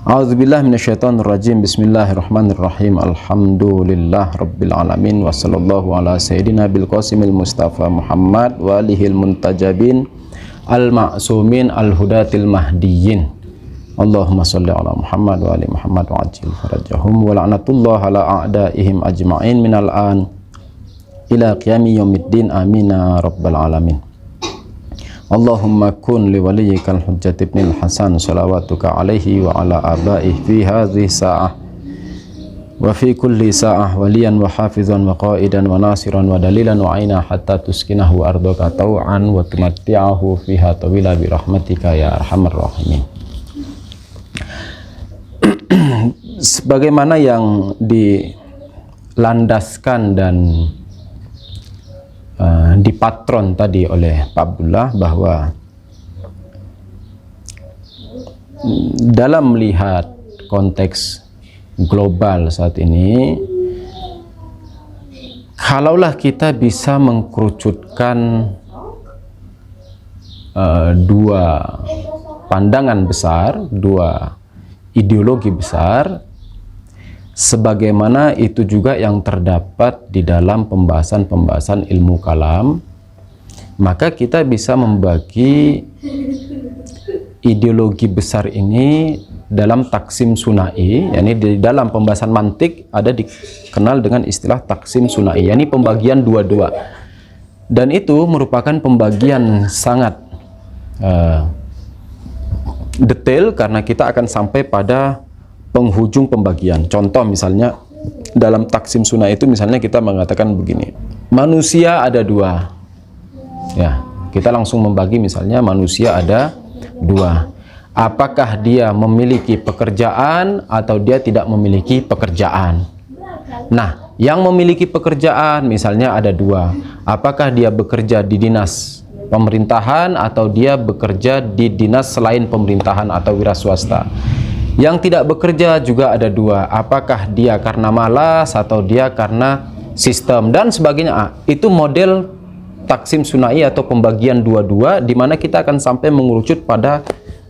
A'udzubillahi minasyaitonirrajim. Bismillahirrahmanirrahim. Alhamdulillah rabbil alamin wa sallallahu ala sayyidina bil qasimil mustafa Muhammad wa alihil muntajabin al ma'sumin al hudatil mahdiyyin. Allahumma shalli ala Muhammad wa ali Muhammad wa ajil farajahum wa la'natullah ala a'daihim ajma'in minal an ila qiyami yaumiddin. Amin ya rabbal alamin. Allahumma kun li waliyyikal hujjat ibnil hasan salawatuka alaihi wa ala abaihi fi hadhihi sa'ah wa fi kulli sa'ah waliyan wa hafizan wa qaidan wa nasiran wa dalilan wa aina hatta tuskinahu ardaka taw'an wa tumatti'ahu fiha tawila bi rahmatika ya arhamar rahimin. Sebagaimana yang dilandaskan dan dipatron tadi oleh Pak Abdullah, bahwa dalam melihat konteks global saat ini, kalaulah kita bisa mengkerucutkan dua pandangan besar, dua ideologi besar, sebagaimana itu juga yang terdapat di dalam pembahasan-pembahasan ilmu kalam, maka kita bisa membagi ideologi besar ini dalam taksim sunai, yakni di dalam pembahasan mantik ada dikenal dengan istilah taksim sunai, yakni pembagian dua-dua, dan itu merupakan pembagian sangat detail karena kita akan sampai pada penghujung pembagian. Contoh misalnya dalam taksim sunnah itu, misalnya kita mengatakan begini, manusia ada dua, ya, kita langsung membagi misalnya manusia ada dua. Apakah dia memiliki pekerjaan atau dia tidak memiliki pekerjaan? Nah, yang memiliki pekerjaan misalnya ada dua. Apakah dia bekerja di dinas pemerintahan atau dia bekerja di dinas selain pemerintahan atau wira swasta? Yang tidak bekerja juga ada dua. Apakah dia karena malas atau dia karena sistem dan sebagainya. Itu model taksim sunai atau pembagian dua-dua, di mana kita akan sampai mengerucut pada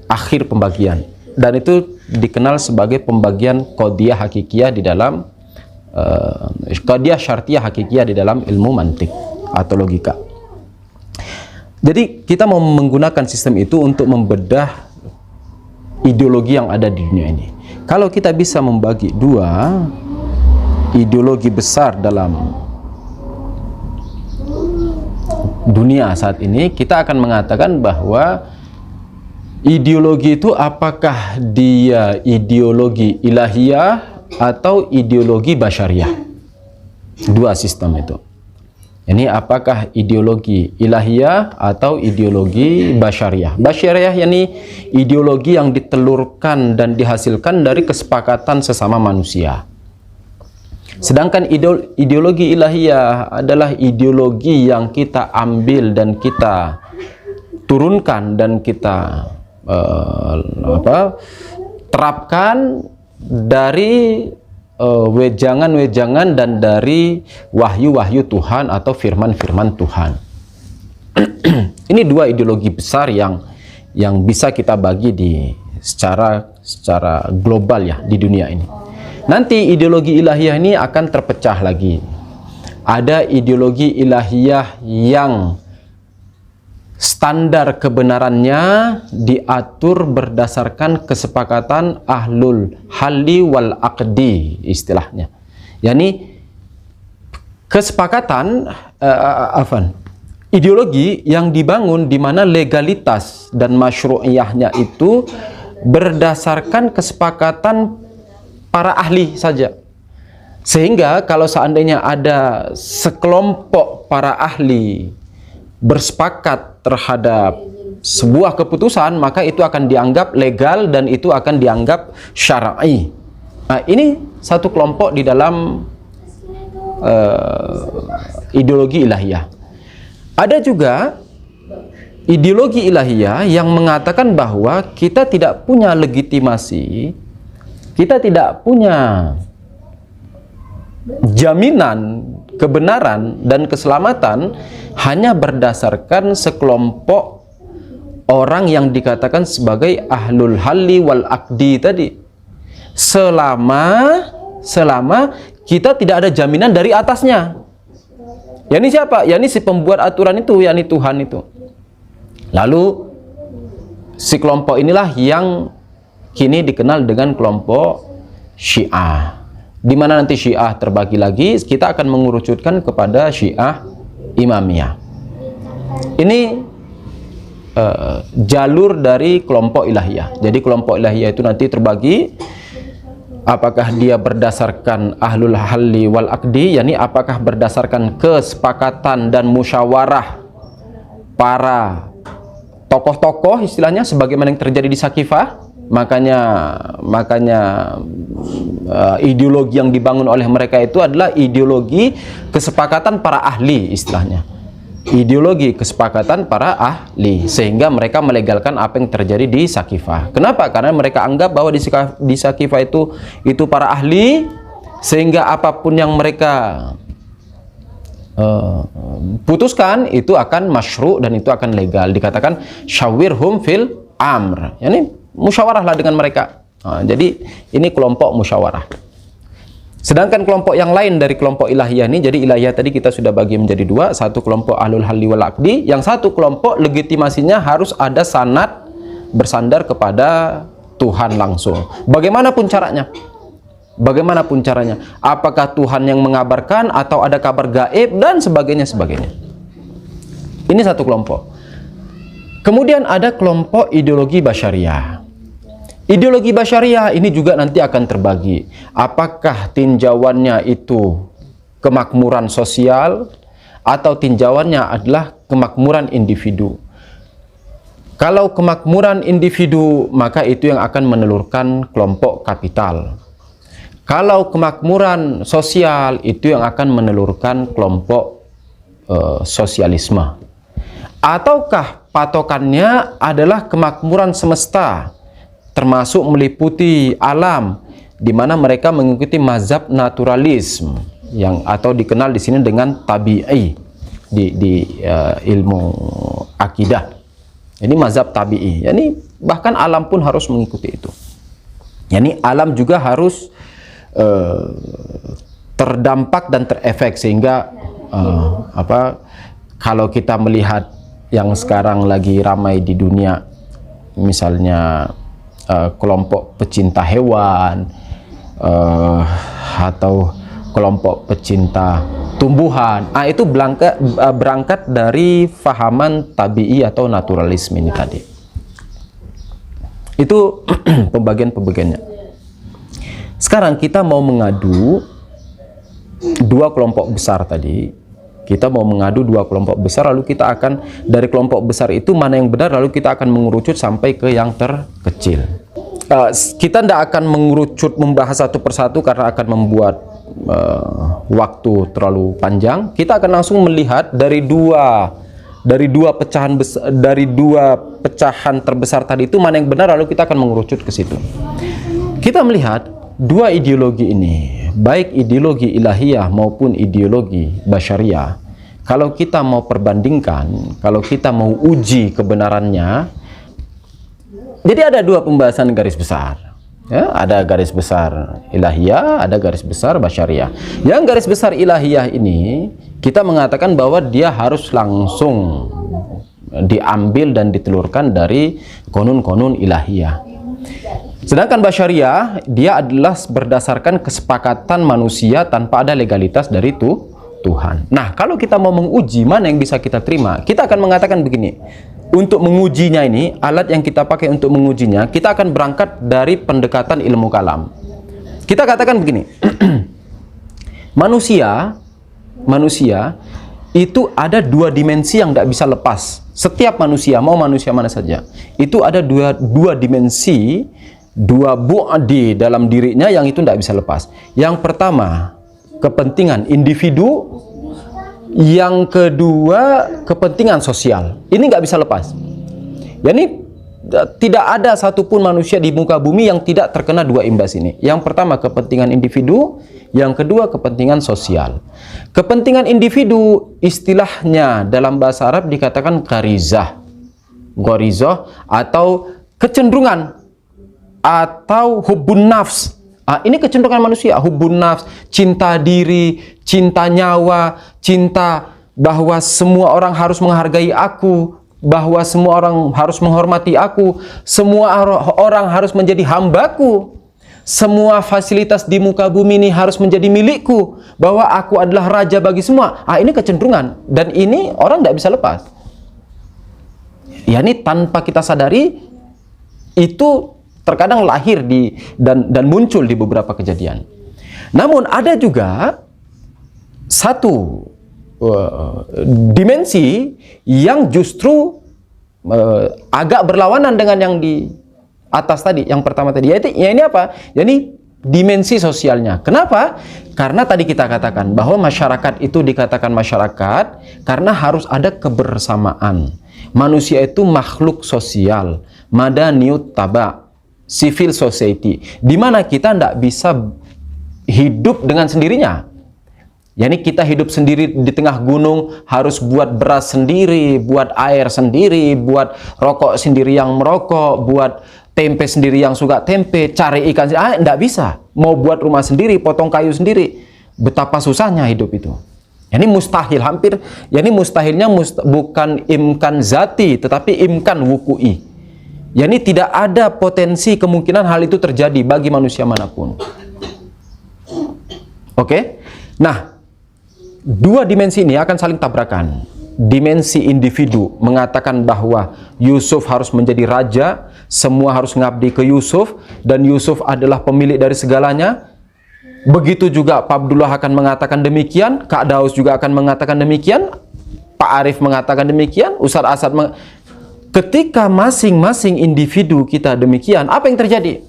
akhir pembagian. Dan itu dikenal sebagai pembagian qadiyah hakikiyah di dalam qadiyah syartiyah hakikiyah di dalam ilmu mantik atau logika. Jadi kita mau menggunakan sistem itu untuk membedah ideologi yang ada di dunia ini. Kalau kita bisa membagi dua ideologi besar dalam dunia saat ini, kita akan mengatakan bahwa ideologi itu apakah dia ideologi ilahiyah atau ideologi basyariah. Dua sistem itu. Ini apakah ideologi ilahiyah atau ideologi basyariah. Basyariah yakni ideologi yang ditelurkan dan dihasilkan dari kesepakatan sesama manusia. Sedangkan ideologi ilahiyah adalah ideologi yang kita ambil dan kita turunkan dan kita terapkan dari wejangan-wejangan dan dari wahyu-wahyu Tuhan atau firman-firman Tuhan. Ini dua ideologi besar yang bisa kita bagi secara global ya di dunia ini. Nanti ideologi ilahiyah ini akan terpecah lagi. Ada ideologi ilahiyah yang standar kebenarannya diatur berdasarkan kesepakatan ahlul halli wal aqdi istilahnya. Yani kesepakatan ideologi yang dibangun di mana legalitas dan masyru'iyahnya itu berdasarkan kesepakatan para ahli saja. Sehingga kalau seandainya ada sekelompok para ahli bersepakat terhadap sebuah keputusan, maka itu akan dianggap legal dan itu akan dianggap syar'i. Nah, ini satu kelompok di dalam ideologi ilahiyah. Ada juga ideologi ilahiyah yang mengatakan bahwa kita tidak punya legitimasi, kita tidak punya jaminan kebenaran dan keselamatan hanya berdasarkan sekelompok orang yang dikatakan sebagai ahlul halli wal aqdi tadi. selama kita tidak ada jaminan dari atasnya. Yani siapa? Yani si pembuat aturan itu, yani Tuhan itu. Lalu si kelompok inilah yang kini dikenal dengan kelompok Syiah. Di mana nanti Syiah terbagi lagi, kita akan mengerucutkan kepada Syiah Imamiyah. Ini jalur dari kelompok Ilahiyah. Jadi kelompok Ilahiyah itu nanti terbagi, apakah dia berdasarkan ahlul halli wal aqdi, yakni apakah berdasarkan kesepakatan dan musyawarah para tokoh-tokoh istilahnya, sebagaimana yang terjadi di Sakifah. Makanya ideologi yang dibangun oleh mereka itu adalah ideologi kesepakatan para ahli istilahnya. Ideologi kesepakatan para ahli, sehingga mereka melegalkan apa yang terjadi di Sakifah. Kenapa? Karena mereka anggap bahwa di Sakifah itu para ahli, sehingga apapun yang mereka putuskan itu akan masyru' dan itu akan legal. Dikatakan syawirhum fil amr, yani musyawarahlah dengan mereka. Jadi ini kelompok musyawarah. Sedangkan kelompok yang lain dari kelompok Ilahiyah ini, jadi Ilahiyah tadi kita sudah bagi menjadi dua. Satu kelompok ahlul halli wal aqdi, yang satu kelompok legitimasinya harus ada sanad bersandar kepada Tuhan langsung. Bagaimanapun caranya. Bagaimanapun caranya. Apakah Tuhan yang mengabarkan atau ada kabar gaib dan sebagainya. Ini satu kelompok. Kemudian ada kelompok ideologi basyariah. Ideologi basyariah ini juga nanti akan terbagi. Apakah tinjauannya itu kemakmuran sosial atau tinjauannya adalah kemakmuran individu. Kalau kemakmuran individu, maka itu yang akan menelurkan kelompok kapital. Kalau kemakmuran sosial, itu yang akan menelurkan kelompok sosialisme. Ataukah patokannya adalah kemakmuran semesta, termasuk meliputi alam, di mana mereka mengikuti mazhab naturalisme yang atau dikenal di sini dengan tabi'i di ilmu akidah. Ini mazhab tabi'i. Yani bahkan alam pun harus mengikuti itu. Yani alam juga harus terdampak dan terefek, sehingga kalau kita melihat yang sekarang lagi ramai di dunia, misalnya kelompok pecinta hewan atau kelompok pecinta tumbuhan, itu berangkat dari fahaman tabi'i atau naturalisme ini tadi. Itu pembagian-pembagiannya. Sekarang kita mau mengadu dua kelompok besar tadi. Kita mau mengadu dua kelompok besar, lalu kita akan dari kelompok besar itu mana yang benar, lalu kita akan mengerucut sampai ke yang terkecil. Kita tidak akan mengerucut membahas satu persatu karena akan membuat waktu terlalu panjang. Kita akan langsung melihat dari dua pecahan terbesar tadi itu mana yang benar, lalu kita akan mengerucut ke situ. Kita melihat dua ideologi ini, baik ideologi ilahiyah maupun ideologi basyariah. Kalau kita mau perbandingkan, kalau kita mau uji kebenarannya, jadi ada dua pembahasan garis besar. Ya, ada garis besar ilahiyah, ada garis besar basyariah. Yang garis besar ilahiyah ini, kita mengatakan bahwa dia harus langsung diambil dan ditelurkan dari konun-konun ilahiyah. Sedangkan basyariah, dia adalah berdasarkan kesepakatan manusia tanpa ada legalitas dari Tuhan. Nah, kalau kita mau menguji mana yang bisa kita terima, kita akan mengatakan begini. Untuk mengujinya ini, alat yang kita pakai untuk mengujinya, kita akan berangkat dari pendekatan ilmu kalam. Kita katakan begini. Manusia itu ada dua dimensi yang tidak bisa lepas. Setiap manusia, mau manusia mana saja, itu ada dua dimensi, dua bu'di dalam dirinya yang itu tidak bisa lepas. Yang pertama, kepentingan individu. Yang kedua, kepentingan sosial. Ini nggak bisa lepas. Yani tidak ada satupun manusia di muka bumi yang tidak terkena dua imbas ini. Yang pertama, kepentingan individu. Yang kedua, kepentingan sosial. Kepentingan individu, istilahnya dalam bahasa Arab dikatakan gharizah, atau kecenderungan, atau hubbun nafs. Ini kecenderungan manusia, hubbun nafs, cinta diri, cinta nyawa, cinta bahwa semua orang harus menghargai aku, bahwa semua orang harus menghormati aku, semua orang harus menjadi hambaku, semua fasilitas di muka bumi ini harus menjadi milikku, bahwa aku adalah raja bagi semua. Ini kecenderungan, dan ini orang tidak bisa lepas. Ya, ini tanpa kita sadari, itu terkadang lahir dan muncul di beberapa kejadian. Namun ada juga satu dimensi yang justru agak berlawanan dengan yang di atas tadi, yang pertama tadi. Yaitu, ya ini apa? Ini dimensi sosialnya. Kenapa? Karena tadi kita katakan bahwa masyarakat itu dikatakan masyarakat karena harus ada kebersamaan. Manusia itu makhluk sosial, madaniyut taba, civil society, di mana kita tidak bisa hidup dengan sendirinya. Yani kita hidup sendiri di tengah gunung, harus buat beras sendiri, buat air sendiri, buat rokok sendiri yang merokok, buat tempe sendiri yang suka tempe, cari ikan sendiri. Tidak bisa. Mau buat rumah sendiri, potong kayu sendiri. Betapa susahnya hidup itu. Yani mustahil, hampir. Yani mustahilnya bukan imkan zati, tetapi imkan wuku'i. Yani tidak ada potensi kemungkinan hal itu terjadi bagi manusia manapun. Oke? Nah, dua dimensi ini akan saling tabrakan. Dimensi individu mengatakan bahwa Yusuf harus menjadi raja, semua harus mengabdi ke Yusuf, dan Yusuf adalah pemilik dari segalanya. Begitu juga Pak Abdullah akan mengatakan demikian, Kak Daus juga akan mengatakan demikian, Pak Arif mengatakan demikian, Ustaz Asad ketika masing-masing individu kita demikian, apa yang terjadi?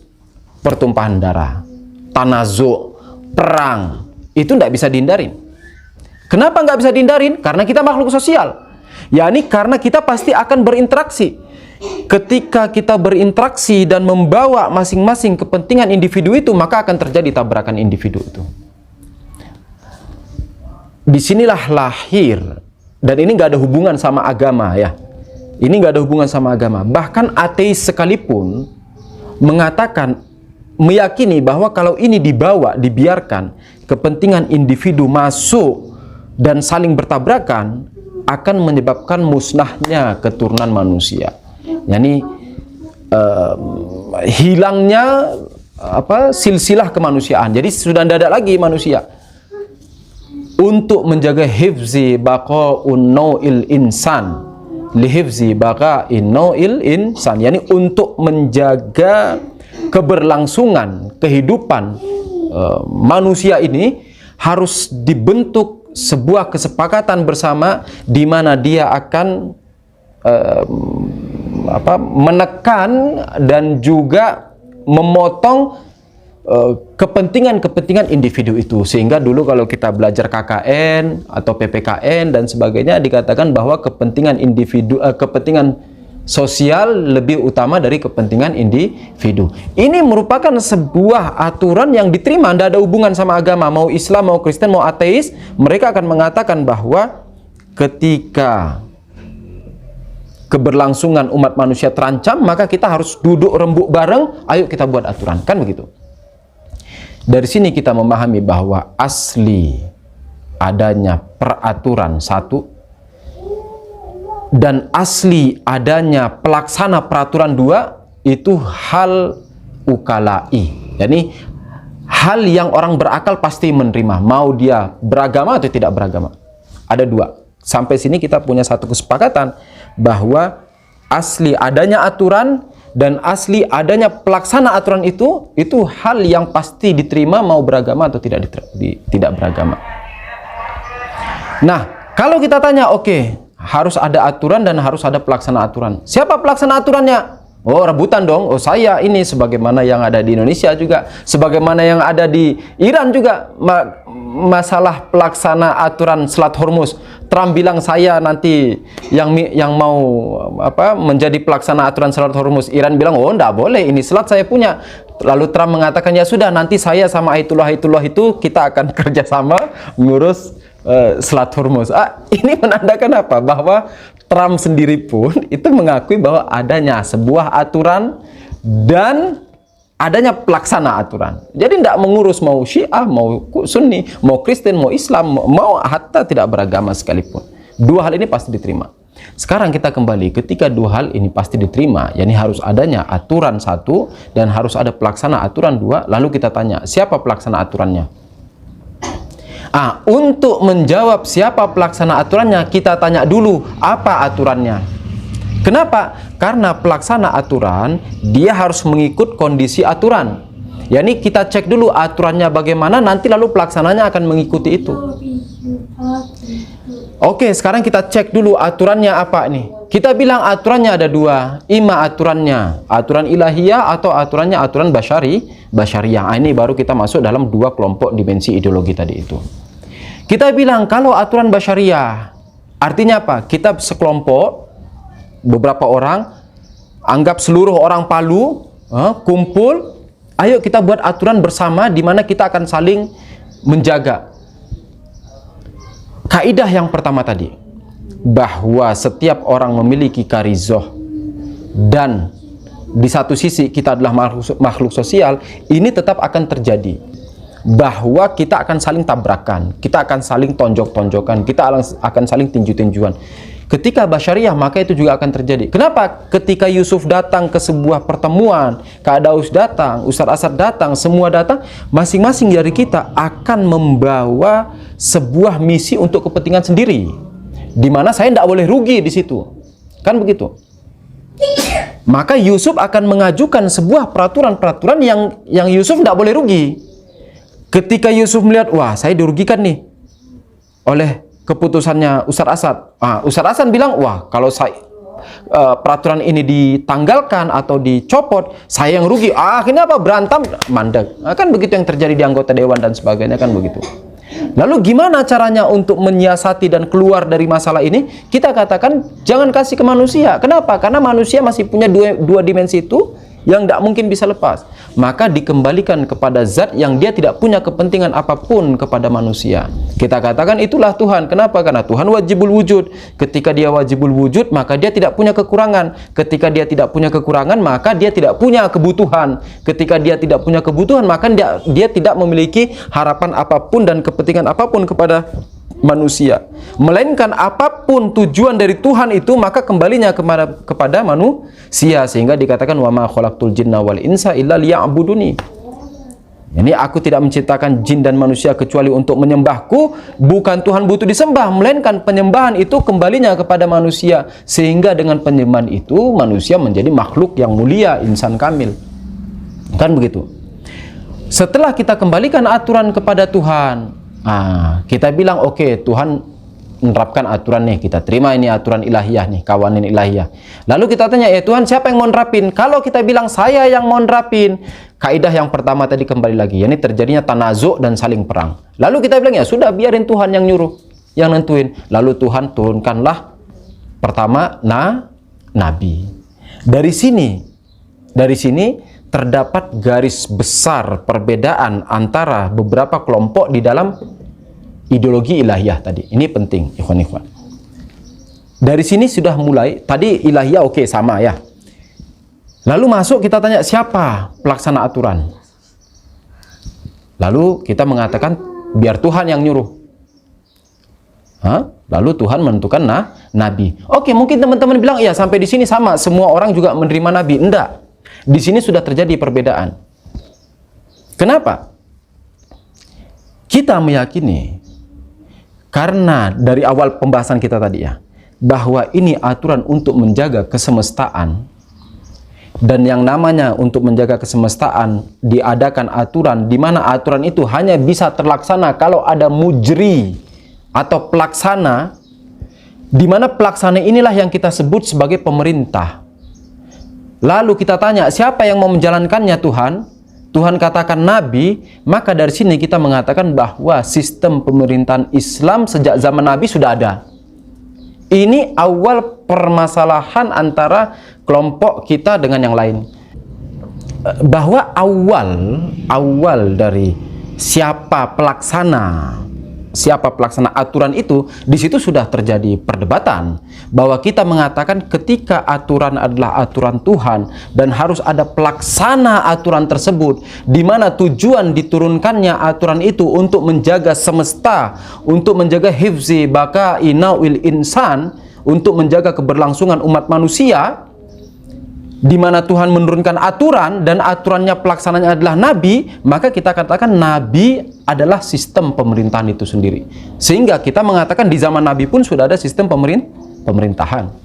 Pertumpahan darah, tanazu, perang, itu tidak bisa dihindarin. Kenapa nggak bisa dihindarin? Karena kita makhluk sosial. yakni karena kita pasti akan berinteraksi. Ketika kita berinteraksi dan membawa masing-masing kepentingan individu itu, maka akan terjadi tabrakan individu itu. Disinilah lahir, dan ini nggak ada hubungan sama agama ya. Ini nggak ada hubungan sama agama. Bahkan ateis sekalipun mengatakan, meyakini bahwa kalau ini dibawa, dibiarkan, kepentingan individu masuk dan saling bertabrakan, akan menyebabkan musnahnya keturunan manusia. Yani hilangnya silsilah kemanusiaan. Jadi sudah tidak ada lagi manusia. Untuk menjaga hifzi baqa'un nau'il insan, lihifzi baqa'in nau'il insan, yani untuk menjaga keberlangsungan kehidupan manusia ini harus dibentuk sebuah kesepakatan bersama di mana dia akan menekan dan juga memotong kepentingan-kepentingan individu itu. Sehingga dulu kalau kita belajar KKN atau PPKN dan sebagainya, dikatakan bahwa kepentingan individu, kepentingan sosial lebih utama dari kepentingan individu. Ini merupakan sebuah aturan yang diterima, tidak ada hubungan sama agama. Mau Islam, mau Kristen, mau ateis, mereka akan mengatakan bahwa ketika keberlangsungan umat manusia terancam, maka kita harus duduk rembuk bareng, ayo kita buat aturan, kan begitu. Dari sini kita memahami bahwa asli adanya peraturan satu, dan asli adanya pelaksana peraturan dua, itu hal ukalai. Yani hal yang orang berakal pasti menerima, mau dia beragama atau tidak beragama. Ada dua. Sampai sini kita punya satu kesepakatan bahwa asli adanya aturan dan asli adanya pelaksana aturan itu hal yang pasti diterima mau beragama atau tidak beragama. Nah, kalau kita tanya, oke, harus ada aturan dan harus ada pelaksana aturan. Siapa pelaksana aturannya? Oh, rebutan dong. Oh, saya ini, sebagaimana yang ada di Indonesia juga, sebagaimana yang ada di Iran juga. Masalah pelaksana aturan Selat Hormuz, Trump bilang saya nanti yang mau menjadi pelaksana aturan Selat Hormuz. Iran bilang, oh enggak boleh, ini selat saya punya. Lalu Trump mengatakan, ya sudah, nanti saya sama Ayatullah itu kita akan kerjasama mengurus Selat Hormuz. Ini menandakan apa? Bahwa Trump sendiri pun itu mengakui bahwa adanya sebuah aturan dan adanya pelaksana aturan. Jadi tidak mengurus mau Syiah, mau Sunni, mau Kristen, mau Islam, mau hatta tidak beragama sekalipun. Dua hal ini pasti diterima. Sekarang kita kembali, ketika dua hal ini pasti diterima, yakni harus adanya aturan satu dan harus ada pelaksana aturan dua, lalu kita tanya, siapa pelaksana aturannya? Untuk menjawab siapa pelaksana aturannya, kita tanya dulu, apa aturannya? Kenapa? Karena pelaksana aturan, dia harus mengikut kondisi aturan. Yani kita cek dulu aturannya bagaimana, nanti lalu pelaksananya akan mengikuti itu. Oke, sekarang kita cek dulu aturannya apa nih. Kita bilang aturannya ada dua. Ima aturannya, aturan ilahiyah atau aturannya aturan basyariyah. Ini baru kita masuk dalam dua kelompok dimensi ideologi tadi itu. Kita bilang kalau aturan basyariyah, artinya apa? Kita sekelompok, beberapa orang, anggap seluruh orang Palu, kumpul, ayo kita buat aturan bersama di mana kita akan saling menjaga. Kaidah yang pertama tadi, bahwa setiap orang memiliki karizoh dan di satu sisi kita adalah makhluk sosial, ini tetap akan terjadi. Bahwa kita akan saling tabrakan, kita akan saling tonjok-tonjokan, kita akan saling tinju-tinjuan. Ketika basyariah, maka itu juga akan terjadi. Kenapa? Ketika Yusuf datang ke sebuah pertemuan, Kak Daus datang, Ustadz Asad datang, semua datang, masing-masing dari kita akan membawa sebuah misi untuk kepentingan sendiri, di mana saya tidak boleh rugi di situ. Kan begitu? Maka Yusuf akan mengajukan sebuah peraturan-peraturan yang Yusuf tidak boleh rugi. Ketika Yusuf melihat, wah saya dirugikan nih oleh keputusannya Ustadz Asad. Ustadz Asad bilang, wah kalau saya peraturan ini ditanggalkan atau dicopot, saya yang rugi. Akhirnya apa? Berantem, mandek. Kan begitu yang terjadi di anggota dewan dan sebagainya, kan begitu. Lalu gimana caranya untuk menyiasati dan keluar dari masalah ini? Kita katakan jangan kasih ke manusia. Kenapa? Karena manusia masih punya dua dimensi itu yang tidak mungkin bisa lepas. Maka dikembalikan kepada zat yang dia tidak punya kepentingan apapun kepada manusia. Kita katakan itulah Tuhan. Kenapa? Karena Tuhan wajibul wujud. Ketika dia wajibul wujud, maka dia tidak punya kekurangan. Ketika dia tidak punya kekurangan, maka dia tidak punya kebutuhan. Ketika dia tidak punya kebutuhan, maka dia tidak memiliki harapan apapun dan kepentingan apapun kepada manusia. Melainkan apapun tujuan dari Tuhan itu, maka kembalinya kepada manusia. Sehingga dikatakan wa ma khalaqtul jinna wal insa illa liya'buduni. Ini aku tidak menciptakan jin dan manusia kecuali untuk menyembahku. Bukan Tuhan butuh disembah, melainkan penyembahan itu kembalinya kepada manusia. Sehingga dengan penyembahan itu manusia menjadi makhluk yang mulia, insan kamil. Kan begitu. Setelah kita kembalikan aturan kepada Tuhan, kita bilang oke, Tuhan menerapkan aturan nih, kita terima ini aturan ilahiyah nih, kawanin ilahiyah. Lalu kita tanya, Tuhan siapa yang mau nerapin? Kalau kita bilang saya yang mau nerapin, kaidah yang pertama tadi kembali lagi, ini terjadinya tanazuk dan saling perang. Lalu kita bilang ya sudah, biarin Tuhan yang nyuruh, yang nentuin. Lalu Tuhan turunkanlah pertama nabi. Dari sini terdapat garis besar perbedaan antara beberapa kelompok di dalam ideologi ilahiyah tadi. Ini penting, ikhwan-ikhwan. Dari sini sudah mulai, tadi ilahiyah oke, sama ya. Lalu masuk kita tanya siapa pelaksana aturan. Lalu kita mengatakan biar Tuhan yang nyuruh. Lalu Tuhan menentukan nabi. Oke, mungkin teman-teman bilang iya sampai di sini sama, semua orang juga menerima nabi. Enggak. Di sini sudah terjadi perbedaan. Kenapa? Kita meyakini karena dari awal pembahasan kita tadi ya, bahwa ini aturan untuk menjaga kesemestaan, dan yang namanya untuk menjaga kesemestaan diadakan aturan di mana aturan itu hanya bisa terlaksana kalau ada mujri atau pelaksana, di mana pelaksana inilah yang kita sebut sebagai pemerintah. Lalu kita tanya, siapa yang mau menjalankannya Tuhan? Tuhan katakan nabi, maka dari sini kita mengatakan bahwa sistem pemerintahan Islam sejak zaman nabi sudah ada. Ini awal permasalahan antara kelompok kita dengan yang lain. Bahwa awal dari siapa pelaksana siapa pelaksana aturan itu, di situ sudah terjadi perdebatan bahwa kita mengatakan ketika aturan adalah aturan Tuhan dan harus ada pelaksana aturan tersebut, di mana tujuan diturunkannya aturan itu untuk menjaga semesta, untuk menjaga hifzi baqa'i naw'il insan, untuk menjaga keberlangsungan umat manusia, di mana Tuhan menurunkan aturan dan aturannya pelaksananya adalah Nabi, maka kita katakan Nabi adalah sistem pemerintahan itu sendiri. Sehingga kita mengatakan di zaman Nabi pun sudah ada sistem pemerintahan.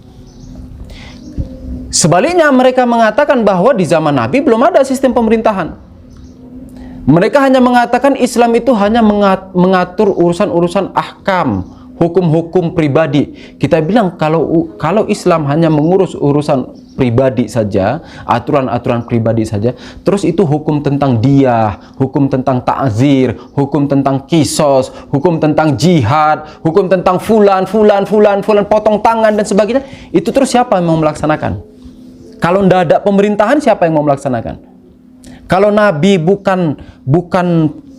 Sebaliknya mereka mengatakan bahwa di zaman Nabi belum ada sistem pemerintahan. Mereka hanya mengatakan Islam itu hanya mengatur urusan-urusan ahkam, hukum-hukum pribadi. Kita bilang kalau Islam hanya mengurus urusan pribadi saja, aturan-aturan pribadi saja, terus itu hukum tentang diyah, hukum tentang ta'zir, hukum tentang kisos, hukum tentang jihad, hukum tentang fulan, potong tangan dan sebagainya, itu terus siapa yang mau melaksanakan? Kalau tidak ada pemerintahan, siapa yang mau melaksanakan? Kalau Nabi bukan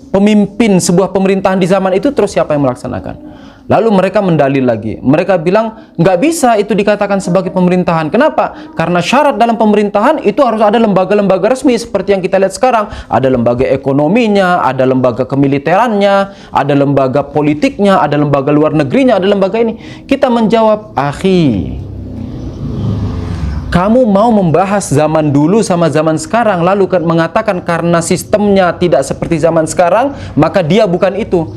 pemimpin sebuah pemerintahan di zaman itu, terus siapa yang melaksanakan? Lalu mereka mendalil lagi. Mereka bilang, nggak bisa itu dikatakan sebagai pemerintahan. Kenapa? Karena syarat dalam pemerintahan itu harus ada lembaga-lembaga resmi seperti yang kita lihat sekarang. Ada lembaga ekonominya, ada lembaga kemiliterannya, ada lembaga politiknya, ada lembaga luar negerinya, ada lembaga ini. Kita menjawab, akhi, kamu mau membahas zaman dulu sama zaman sekarang, lalu mengatakan karena sistemnya tidak seperti zaman sekarang, maka dia bukan itu.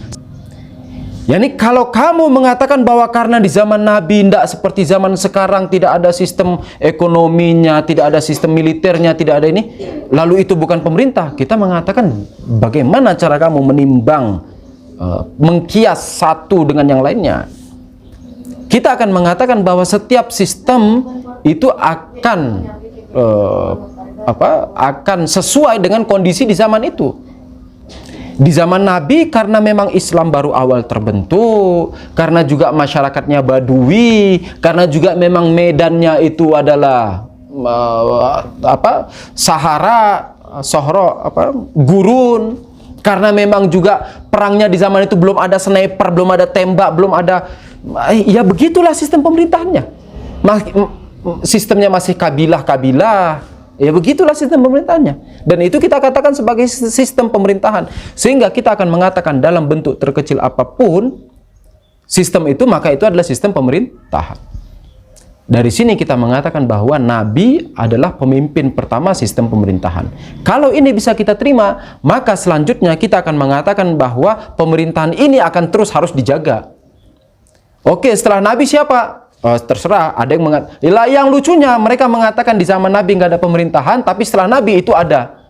Yani kalau kamu mengatakan bahwa karena di zaman Nabi tidak seperti zaman sekarang, tidak ada sistem ekonominya, tidak ada sistem militernya, tidak ada ini, lalu itu bukan pemerintah. Kita mengatakan bagaimana cara kamu menimbang, mengkias satu dengan yang lainnya. Kita akan mengatakan bahwa setiap sistem itu akan sesuai dengan kondisi di zaman itu. Di zaman Nabi karena memang Islam baru awal terbentuk, karena juga masyarakatnya badui, karena juga memang medannya itu adalah Sahara, gurun, karena memang juga perangnya di zaman itu belum ada sniper, belum ada tembak, belum ada, ya begitulah sistem pemerintahannya. Sistemnya masih kabilah-kabilah. Ya begitulah sistem pemerintahannya. Dan itu kita katakan sebagai sistem pemerintahan. Sehingga kita akan mengatakan dalam bentuk terkecil apapun sistem itu, maka itu adalah sistem pemerintahan. Dari sini kita mengatakan bahwa Nabi adalah pemimpin pertama sistem pemerintahan. Kalau ini bisa kita terima, maka selanjutnya kita akan mengatakan bahwa pemerintahan ini akan terus harus dijaga. Oke, setelah Nabi siapa? Terserah, ada yang mengatakan, yang lucunya mereka mengatakan di zaman Nabi nggak ada pemerintahan, tapi setelah Nabi itu ada.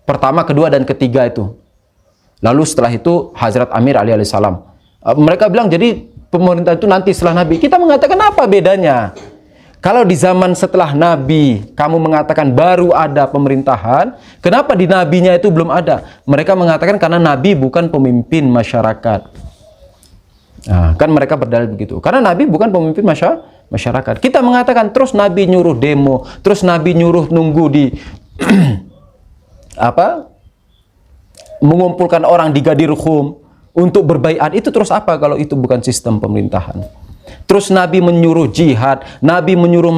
Pertama, kedua, dan ketiga itu. Lalu setelah itu Hazrat Amir alaihi salam. Mereka bilang jadi pemerintah itu nanti setelah Nabi. Kita mengatakan apa bedanya? Kalau di zaman setelah Nabi kamu mengatakan baru ada pemerintahan, kenapa di Nabinya itu belum ada? Mereka mengatakan karena Nabi bukan pemimpin masyarakat. Nah, kan mereka berdalil begitu. Karena Nabi bukan pemimpin masyarakat. Kita mengatakan terus Nabi nyuruh demo, terus Nabi nyuruh nunggu di mengumpulkan orang di Ghadir Khum untuk berbaiat. Itu terus apa kalau itu bukan sistem pemerintahan? Terus Nabi menyuruh jihad, Nabi menyuruh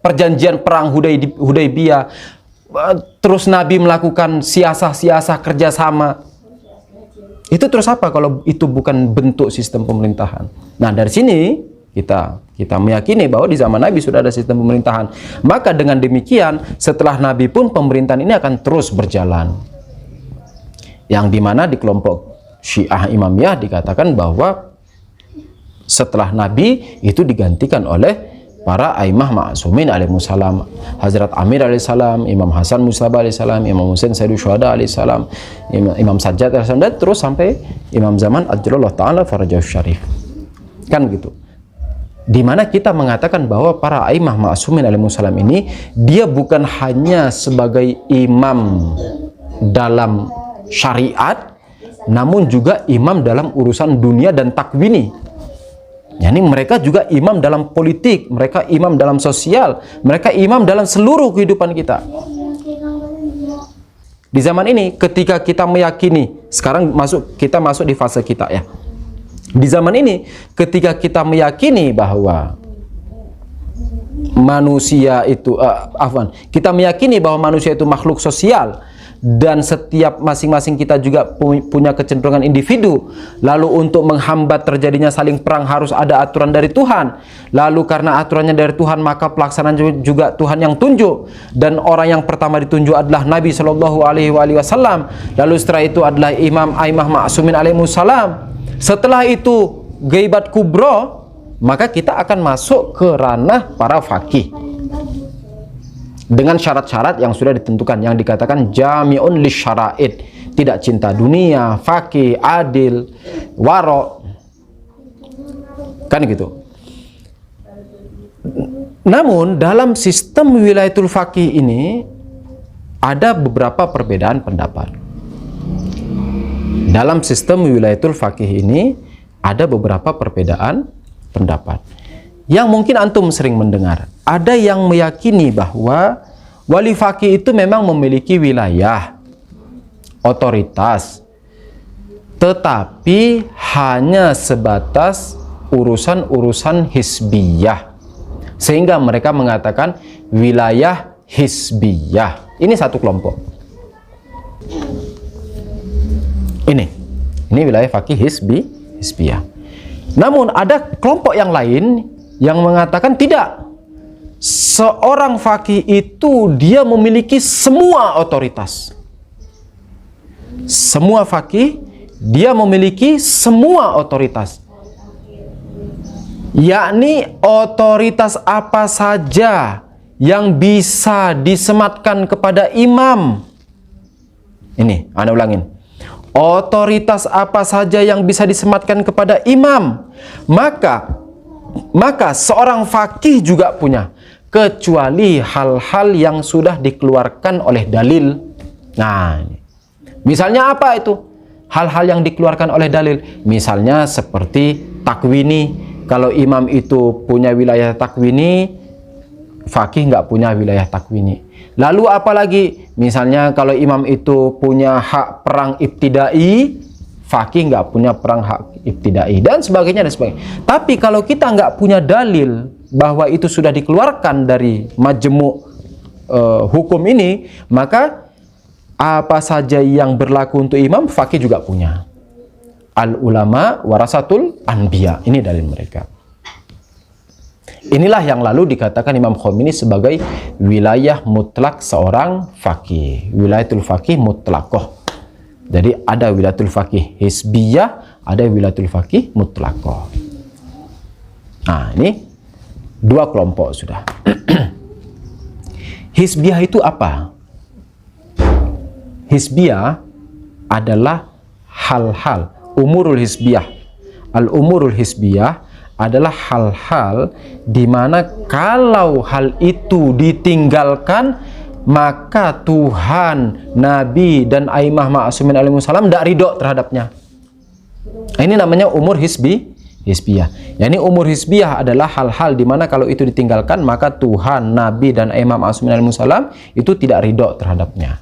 perjanjian perang Hudaybiyah, terus Nabi melakukan siasah-siasah kerjasama. Itu terus apa kalau itu bukan bentuk sistem pemerintahan? Nah, dari sini kita meyakini bahwa di zaman Nabi sudah ada sistem pemerintahan. Maka dengan demikian setelah Nabi pun pemerintahan ini akan terus berjalan. Yang dimana di kelompok Syiah Imamiyah dikatakan bahwa setelah Nabi itu digantikan oleh para aimah ma'sumin alaihissalam, Hazrat Amir alaihissalam, Imam Hasan Mustaba alaihissalam, Imam Husain Sayyidul Syuhada alaihissalam, Imam Sajjad alaihissalam, dan terus sampai Imam Zaman Ajjalullah Ta'ala Farajahu Syarif. Kan gitu. Dimana kita mengatakan bahwa para aimah ma'sumin alaihissalam ini dia bukan hanya sebagai imam dalam syariat, namun juga imam dalam urusan dunia dan takwini. Yani mereka juga imam dalam politik, mereka imam dalam sosial, mereka imam dalam seluruh kehidupan kita. Di zaman ini ketika kita meyakini, sekarang kita masuk di fase kita ya. Di zaman ini ketika kita meyakini bahwa manusia itu kita meyakini bahwa manusia itu makhluk sosial, dan setiap masing-masing kita juga punya kecenderungan individu. Lalu untuk menghambat terjadinya saling perang harus ada aturan dari Tuhan. Lalu karena aturannya dari Tuhan, maka pelaksanaan juga Tuhan yang tunjuk. Dan orang yang pertama ditunjuk adalah Nabi Shallallahu Alaihi Wasallam. Lalu setelah itu adalah Imam Aimah Ma'sumin alaihissalam. Setelah itu Ghaibat Kubro, maka kita akan masuk ke ranah para faqih dengan syarat-syarat yang sudah ditentukan, yang dikatakan jami'un lisyara'id, tidak cinta dunia, faqih, adil, waro, kan gitu. Namun dalam sistem wilayatul faqih ini ada beberapa perbedaan pendapat. Dalam sistem wilayatul faqih ini ada beberapa perbedaan pendapat yang mungkin antum sering mendengar. Ada yang meyakini bahwa wali faqih itu memang memiliki wilayah, otoritas, tetapi hanya sebatas urusan-urusan hizbiyah, sehingga mereka mengatakan wilayah hizbiyah. Ini satu kelompok. Ini wilayah faqih hizbiyah. Namun ada kelompok yang lain yang mengatakan tidak. Seorang faqih itu dia memiliki semua otoritas. Semua faqih dia memiliki semua otoritas. Yakni otoritas apa saja yang bisa disematkan kepada imam. Ini, Anda ulangin. Otoritas apa saja yang bisa disematkan kepada imam, maka seorang faqih juga punya, kecuali hal-hal yang sudah dikeluarkan oleh dalil. Nah, misalnya apa itu? Hal-hal yang dikeluarkan oleh dalil, misalnya seperti takwini. Kalau imam itu punya wilayah takwini, faqih nggak punya wilayah takwini. Lalu apalagi, misalnya kalau imam itu punya hak perang ibtidai, faqih nggak punya perang hak ibtidai, dan sebagainya dan sebagainya. Tapi kalau kita nggak punya dalil bahwa itu sudah dikeluarkan dari majmu' hukum ini, maka apa saja yang berlaku untuk imam, faqih juga punya. Al ulama warasatul anbiya, ini dalil mereka. Inilah yang lalu dikatakan Imam Khomeini sebagai wilayah mutlak seorang faqih, wilayatul faqih mutlakoh. Jadi ada wilayatul faqih hizbiyah, ada wilayatul faqih mutlakoh. Nah, ini dua kelompok sudah. Hizbiyah itu apa? Hizbiyah adalah hal-hal, umurul hizbiyah. Al-umurul hizbiyah adalah hal-hal di mana kalau hal itu ditinggalkan, maka Tuhan, Nabi, dan Aimah Ma'sumin alaihissalam tidak ridho terhadapnya. Ini namanya umur hizbiyah. Yani umur hizbiyah adalah hal-hal di mana kalau itu ditinggalkan, maka Tuhan, Nabi, dan Aimah Ma'sumin alaihissalam itu tidak ridho terhadapnya.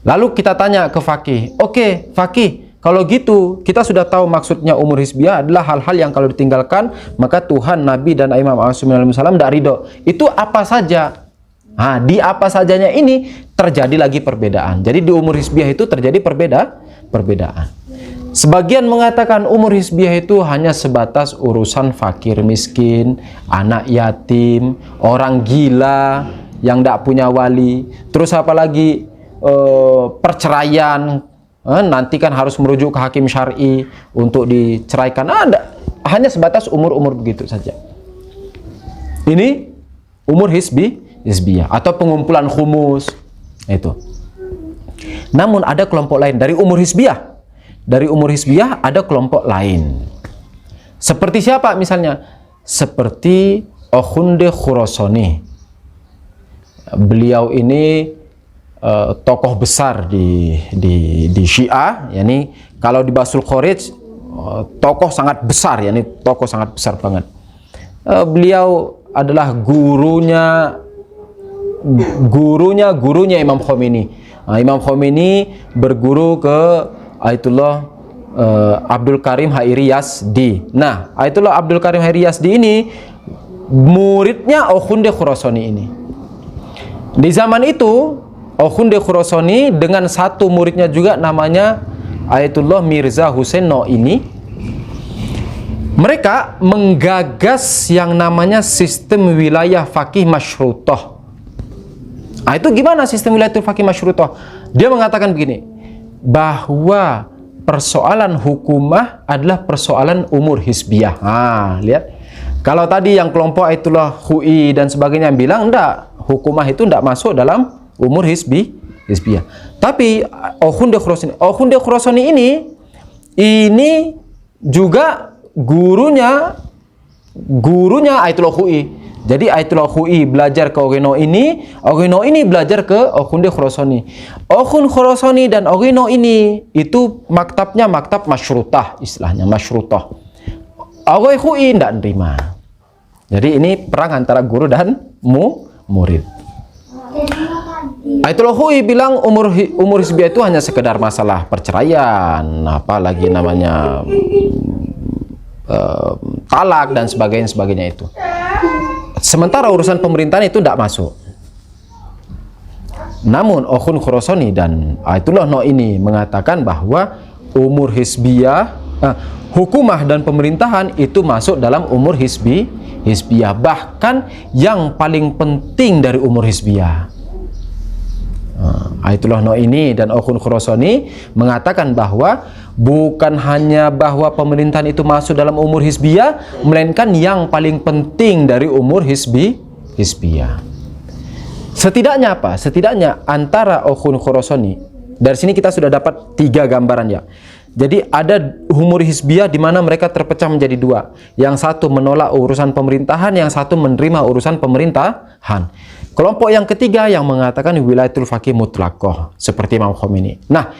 Lalu kita tanya ke faqih, oke, faqih, kalau gitu, kita sudah tahu maksudnya umur hizbiyah adalah hal-hal yang kalau ditinggalkan, maka Tuhan, Nabi, dan Imam Ma'sumin alaihissalam tidak ridho. Itu apa saja? Nah, di apa sajanya ini terjadi lagi perbedaan. Jadi di umur hizbiyah itu terjadi perbedaan. Sebagian mengatakan umur hizbiyah itu hanya sebatas urusan fakir miskin, anak yatim, orang gila yang tidak punya wali. Terus apalagi perceraian. Nanti kan harus merujuk ke hakim syar'i untuk diceraikan. Hanya sebatas umur-umur begitu saja. Ini umur hizbiyah atau pengumpulan khumus itu. Namun ada kelompok lain dari umur hizbiyah. Dari umur hizbiyah ada kelompok lain. Seperti siapa misalnya? Seperti Okhunde Khurasani. Beliau ini tokoh besar di Syiah, yakni kalau di Basul Khorij tokoh sangat besar, yakni tokoh sangat besar banget. Beliau adalah gurunya Imam Khomeini. Imam Khomeini berguru ke Ayatullah Abdul Karim Hairi Yazdi. Nah, Ayatullah Abdul Karim Hairi Yazdi ini muridnya Akhunde Khurasani ini. Di zaman itu Akhunde Khurasani dengan satu muridnya juga namanya Ayatullah Mirza Hussein Noini. Mereka menggagas yang namanya sistem wilayah faqih masyrutah. Itu gimana sistem wilayah faqih masyrutah? Dia mengatakan begini, bahwa persoalan hukumah adalah persoalan umur hizbiyah. Lihat. Kalau tadi yang kelompok Ayatullah Hui dan sebagainya bilang enggak, hukumah itu enggak masuk dalam umur hizbiyah. Tapi Akhunde Khurasani ini juga gurunya Ayatullah Hui. Jadi Ayatullah Hui belajar ke Ogino ini belajar ke Akhunde Khurasani. Akhunde Khurasani dan Ogino ini itu maktabnya maktab masyrutah, istilahnya masyrutah. Agoi Hui tidak nerima. Jadi ini perang antara guru dan murid. Ayatullah Hui bilang umur hizbiyah itu hanya sekedar masalah perceraian, apalagi namanya talak dan sebagainya itu. Sementara urusan pemerintahan itu tidak masuk. Namun Akhunde Khurasani dan Ayatullah Noini mengatakan bahwa umur hizbiyah, hukumah dan pemerintahan itu masuk dalam umur hizbiyah, bahkan yang paling penting dari umur hizbiyah. Ayatullah Noini dan Akhunde Khurasani mengatakan bahwa bukan hanya bahwa pemerintahan itu masuk dalam umur hizbiyah, melainkan yang paling penting dari umur hizbiyah. Setidaknya apa? Setidaknya antara Akhunde Khurasani, dari sini kita sudah dapat 3 gambaran ya. Jadi ada umur hizbiyah di mana mereka terpecah menjadi 2. Yang satu menolak urusan pemerintahan, yang satu menerima urusan pemerintahan. Kelompok yang ketiga yang mengatakan wilayatul faqih mutlaqah seperti Imam Khomeini. Nah,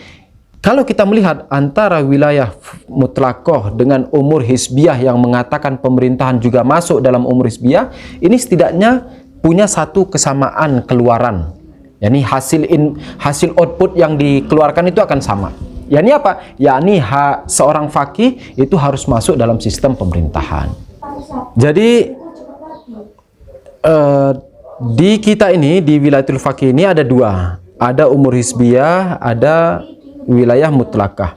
kalau kita melihat antara wilayah mutlaqah dengan umur hizbiyah yang mengatakan pemerintahan juga masuk dalam umur hizbiyah, ini setidaknya punya satu kesamaan keluaran. Yani hasil output yang dikeluarkan itu akan sama. Yani apa? Yani seorang faqih itu harus masuk dalam sistem pemerintahan. Jadi di kita ini, di wilayatul faqih ini ada 2. Ada umur hizbiyah, ada wilayah mutlaqah.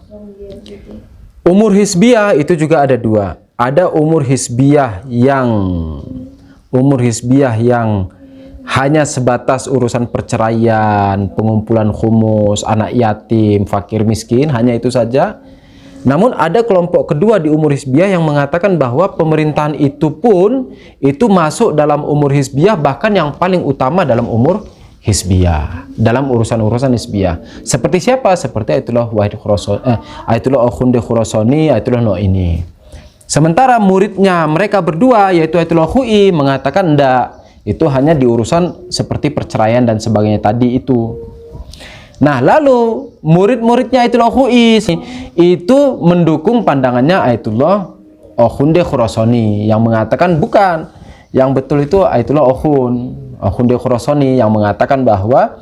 Umur hizbiyah itu juga ada 2. Ada umur hizbiyah yang hanya sebatas urusan perceraian, pengumpulan khumus, anak yatim, fakir miskin, hanya itu saja. Namun ada kelompok kedua di umur hizbiyah yang mengatakan bahwa pemerintahan itu pun itu masuk dalam umur hizbiyah, bahkan yang paling utama dalam umur hizbiyah, dalam urusan-urusan hizbiyah. Seperti siapa? Seperti Ayatullah Akhunde Khurasani, Ayatullah Noini. Sementara muridnya mereka berdua yaitu Ayatullah Hui mengatakan enggak, itu hanya di urusan seperti perceraian dan sebagainya tadi itu. Nah, lalu murid-muridnya Ayatullah Hui itu mendukung pandangannya Ayatullah Akhunde Khurasani yang mengatakan bukan, yang betul itu Ayatullah Akhunde Khurasani yang mengatakan bahwa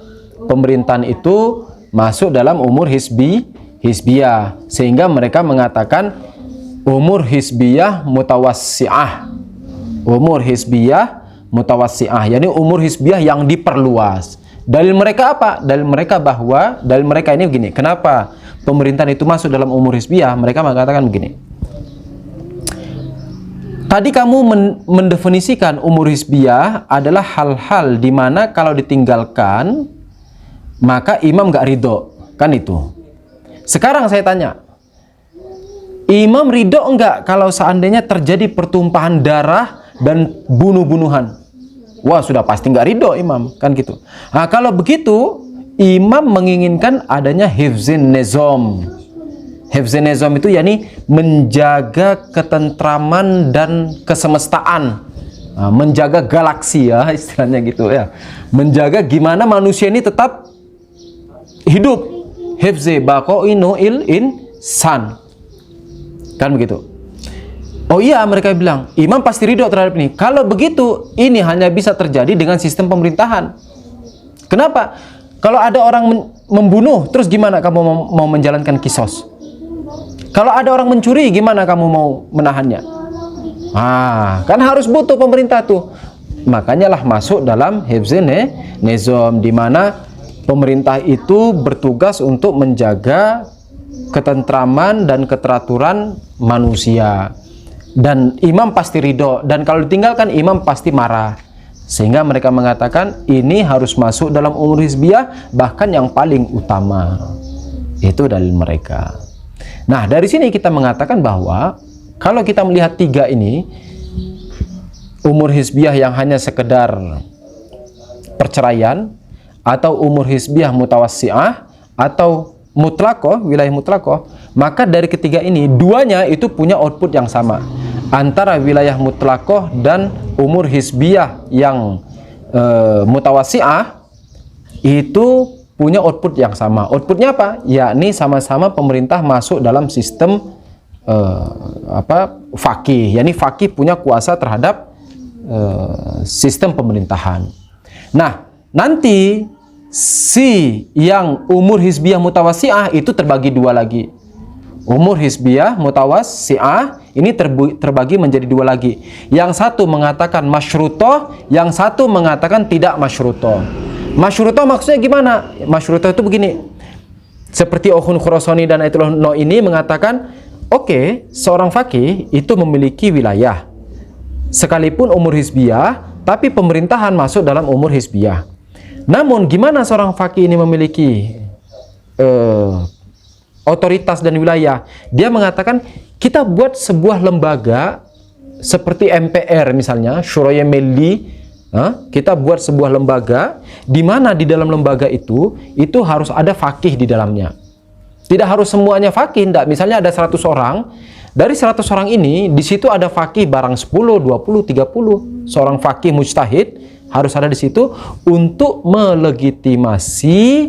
pemerintahan itu masuk dalam umur hizbiyah, sehingga mereka mengatakan umur hizbiyah mutawassi'ah. Umur hizbiyah mutawassi'ah, yakni umur hizbiyah yang diperluas. Dalil mereka apa? Dalil mereka ini begini. Kenapa pemerintahan itu masuk dalam umur hizbiyah? Mereka mengatakan begini. Tadi kamu mendefinisikan umur hizbiyah adalah hal-hal di mana kalau ditinggalkan maka imam nggak ridho, kan itu. Sekarang saya tanya, imam ridho enggak kalau seandainya terjadi pertumpahan darah dan bunuh-bunuhan? Wah, sudah pasti nggak ridho imam, kan gitu. Nah, kalau begitu imam menginginkan adanya hifzin nizam. Hifzin nizam itu yakni menjaga ketentraman dan kesemestaan, menjaga galaksi ya, istilahnya gitu ya. Menjaga gimana manusia ini tetap hidup. Hifzi baqa'inu insan. Kan begitu. Oh iya, mereka bilang, imam pasti ridho terhadap ini. Kalau begitu, ini hanya bisa terjadi dengan sistem pemerintahan. Kenapa? Kalau ada orang membunuh, terus gimana kamu mau menjalankan kisos? Kalau ada orang mencuri, gimana kamu mau menahannya? Kan harus butuh pemerintah tuh. Makanya lah masuk dalam hifzin nizam, di mana pemerintah itu bertugas untuk menjaga ketentraman dan keteraturan manusia. Dan imam pasti ridho, dan kalau ditinggalkan imam pasti marah. Sehingga mereka mengatakan ini harus masuk dalam umur hizbiyah, bahkan yang paling utama. Itu dalil mereka. Nah, dari sini kita mengatakan bahwa kalau kita melihat tiga ini, umur hizbiyah yang hanya sekedar perceraian, atau umur hizbiyah mutawassi'ah, atau mutlakoh, wilayah mutlakoh, maka dari ketiga ini, duanya itu punya output yang sama. Antara wilayah mutlakoh dan umur hizbiyah yang mutawassi'ah itu punya output yang sama. Outputnya apa? Yakni sama-sama pemerintah masuk dalam sistem faqih. Yakni faqih punya kuasa terhadap sistem pemerintahan. Nah, nanti si yang umur hizbiyah mutawassi'ah itu terbagi dua lagi. Umur hizbiyah mutawassi'ah ini terbagi menjadi dua lagi. Yang satu mengatakan masyrutoh, yang satu mengatakan tidak masyrutoh. Masyrutoh maksudnya gimana? Masyrutoh itu begini. Seperti Okhun Khurasani dan Ayatullah No ini mengatakan, oke, seorang faqih itu memiliki wilayah. Sekalipun umur hizbiyah, tapi pemerintahan masuk dalam umur hizbiyah. Namun gimana seorang faqih ini memiliki otoritas dan wilayah? Dia mengatakan kita buat sebuah lembaga seperti MPR misalnya, Syuraya Melli. Kita buat sebuah lembaga di mana di dalam lembaga itu harus ada faqih di dalamnya. Tidak harus semuanya faqih, enggak. Misalnya ada 100 orang. Dari 100 orang ini, di situ ada faqih barang 10, 20, 30. Seorang faqih mujtahid harus ada di situ untuk melegitimasi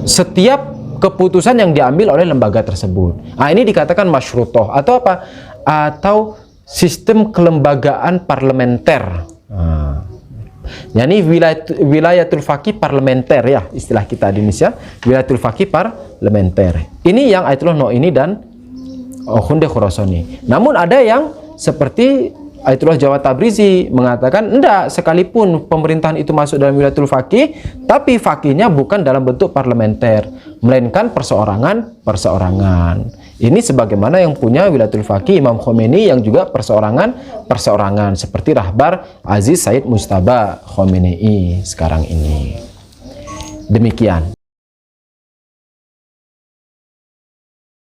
setiap keputusan yang diambil oleh lembaga tersebut. Ini dikatakan masyrutoh atau apa? Atau sistem kelembagaan parlementer. Yani wilayatul faqih parlementer, ya istilah kita di Indonesia, wilayatul faqih parlementer. Ini yang Ayatullah No ini dan Khunde Khurasani. Namun ada yang seperti Ayatullah Jawa Tabrizi mengatakan enggak, sekalipun pemerintahan itu masuk dalam wilayatul faqih, tapi faqihnya bukan dalam bentuk parlementer, melainkan perseorangan. Ini sebagaimana yang punya wilayatul faqih Imam Khomeini yang juga perseorangan seperti Rahbar Aziz Said Mujtaba Khomeini sekarang ini. Demikian.